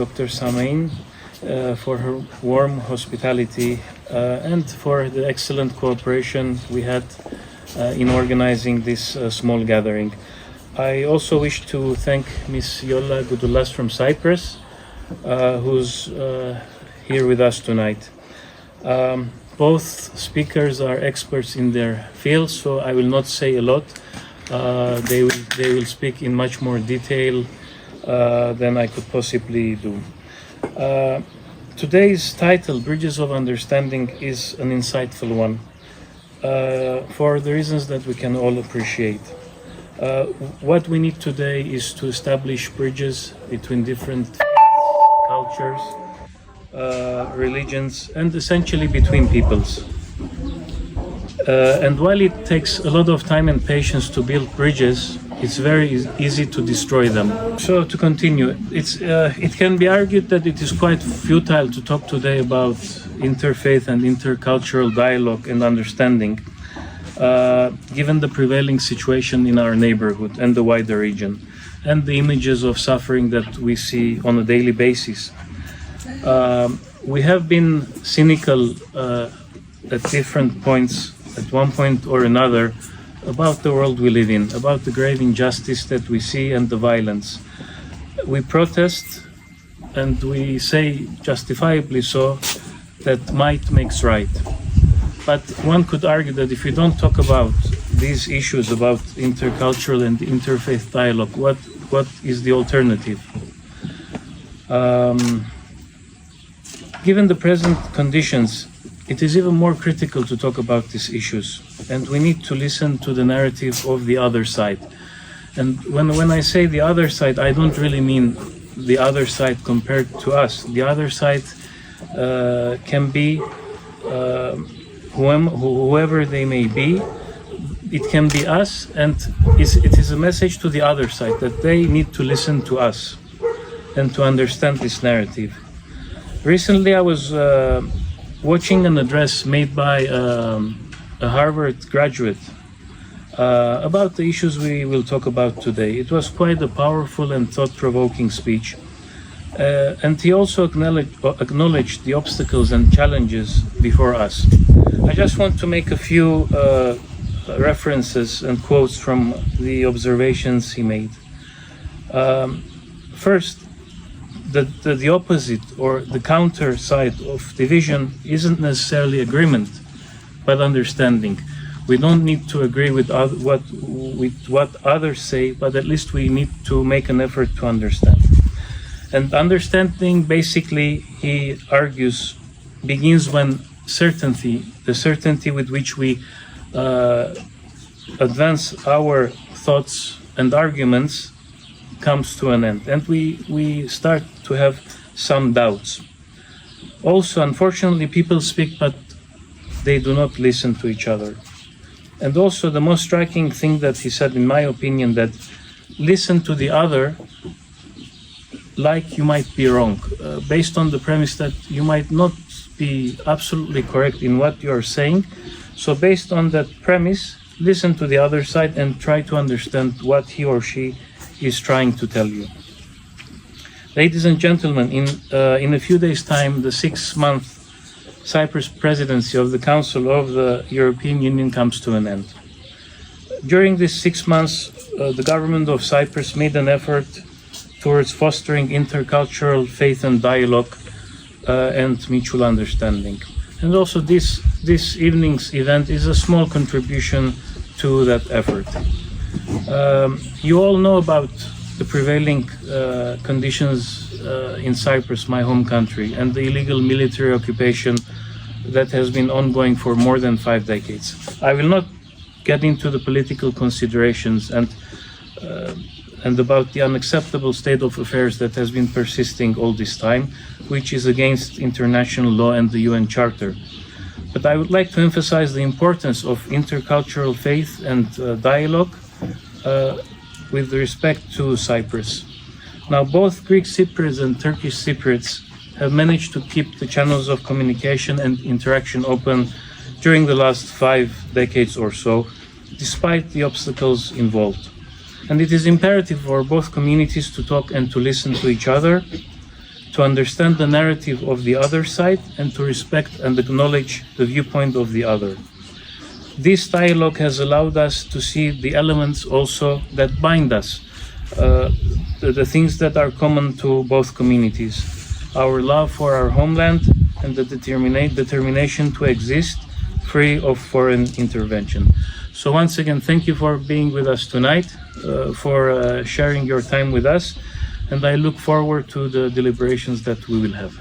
Dr. Samain for her warm hospitality and for the excellent cooperation we had in organizing this small gathering. I also wish to thank Ms. Yolla Gudulas from Cyprus, who's here with us tonight. Both speakers are experts in their field, so I will not say a lot. They will speak in much more detail than I could possibly do. Today's title, Bridges of Understanding, is an insightful one for the reasons that we can all appreciate. What we need today is to establish bridges between different cultures, religions, and essentially between peoples. And while it takes a lot of time and patience to build bridges, it's very easy to destroy them. So to continue, it can be argued that it is quite futile to talk today about interfaith and intercultural dialogue and understanding, given the prevailing situation in our neighborhood and the wider region, and the images of suffering that we see on a daily basis. We have been cynical at different points, at one point or another, about the world we live in, about the grave injustice that we see and the violence. We protest, and we say, justifiably so, that might makes right. But one could argue that if we don't talk about these issues, about intercultural and interfaith dialogue, what is the alternative? Given the present conditions, it is even more critical to talk about these issues, and we need to listen to the narrative of the other side. And when I say the other side, I don't really mean the other side compared to us. The other side can be whoever they may be. It can be us, and it is a message to the other side that they need to listen to us and to understand this narrative. Recently, I was watching an address made by a Harvard graduate about the issues we will talk about today. It was quite a powerful and thought-provoking speech. And he also acknowledged the obstacles and challenges before us. I just want to make a few references and quotes from the observations he made. First, the opposite or the counter side of division isn't necessarily agreement, but understanding. We don't need to agree with what others say, but at least we need to make an effort to understand. And understanding, basically, he argues, begins when the certainty with which we advance our thoughts and arguments comes to an end, and we start to have some doubts. Also, unfortunately, people speak, but they do not listen to each other. And also, the most striking thing that he said, in my opinion, that listen to the other like you might be wrong, based on the premise that you might not be absolutely correct in what you are saying. So based on that premise, listen to the other side and try to understand what he or she is trying to tell you. Ladies and gentlemen, in a few days' time, the 6-month Cyprus presidency of the Council of the European Union comes to an end. During these 6 months, the government of Cyprus made an effort towards fostering intercultural faith and dialogue and mutual understanding. And also this evening's event is a small contribution to that effort. You all know about the prevailing conditions in Cyprus, my home country, and the illegal military occupation that has been ongoing for more than 5 decades. I will not get into the political considerations and about the unacceptable state of affairs that has been persisting all this time, which is against international law and the UN Charter. But I would like to emphasize the importance of intercultural faith and dialogue with respect to Cyprus. Now, both Greek Cypriots and Turkish Cypriots have managed to keep the channels of communication and interaction open during the last 5 decades or so, despite the obstacles involved. And it is imperative for both communities to talk and to listen to each other to understand the narrative of the other side, and to respect and acknowledge the viewpoint of the other. This dialogue has allowed us to see the elements also that bind us, the things that are common to both communities: our love for our homeland and the determination to exist free of foreign intervention. So once again, thank you for being with us tonight, for sharing your time with us, and I look forward to the deliberations that we will have.